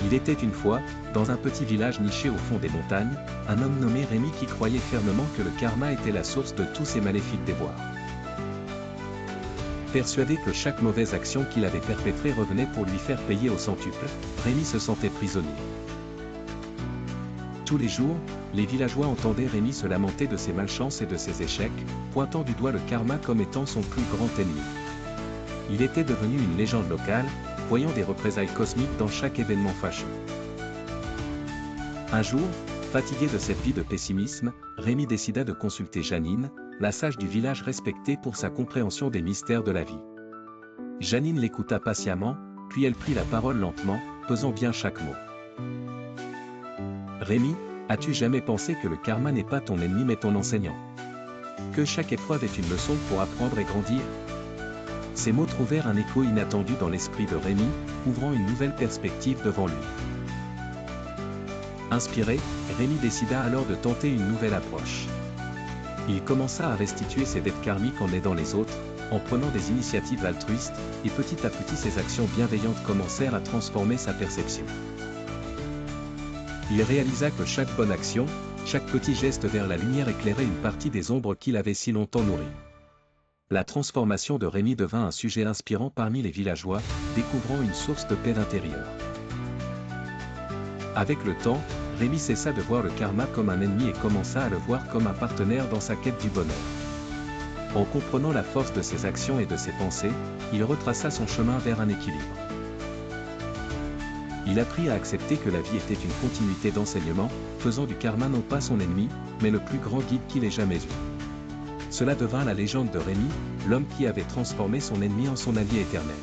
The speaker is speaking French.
Il était une fois, dans un petit village niché au fond des montagnes, un homme nommé Rémi qui croyait fermement que le karma était la source de tous ses maléfiques déboires. Persuadé que chaque mauvaise action qu'il avait perpétrée revenait pour lui faire payer au centuple, Rémi se sentait prisonnier. Tous les jours, les villageois entendaient Rémi se lamenter de ses malchances et de ses échecs, pointant du doigt le karma comme étant son plus grand ennemi. Il était devenu une légende locale, voyant des représailles cosmiques dans chaque événement fâcheux. Un jour, fatigué de cette vie de pessimisme, Rémi décida de consulter Janine, la sage du village respectée pour sa compréhension des mystères de la vie. Janine l'écouta patiemment, puis elle prit la parole lentement, pesant bien chaque mot. Rémi, as-tu jamais pensé que le karma n'est pas ton ennemi mais ton enseignant? Que chaque épreuve est une leçon pour apprendre et grandir? Ces mots trouvèrent un écho inattendu dans l'esprit de Rémi, ouvrant une nouvelle perspective devant lui. Inspiré, Rémi décida alors de tenter une nouvelle approche. Il commença à restituer ses dettes karmiques en aidant les autres, en prenant des initiatives altruistes, et petit à petit ses actions bienveillantes commencèrent à transformer sa perception. Il réalisa que chaque bonne action, chaque petit geste vers la lumière éclairait une partie des ombres qu'il avait si longtemps nourries. La transformation de Rémi devint un sujet inspirant parmi les villageois, découvrant une source de paix intérieure. Avec le temps, Rémi cessa de voir le karma comme un ennemi et commença à le voir comme un partenaire dans sa quête du bonheur. En comprenant la force de ses actions et de ses pensées, il retraça son chemin vers un équilibre. Il apprit à accepter que la vie était une continuité d'enseignement, faisant du karma non pas son ennemi, mais le plus grand guide qu'il ait jamais eu. Cela devint la légende de Rémi, l'homme qui avait transformé son ennemi en son allié éternel.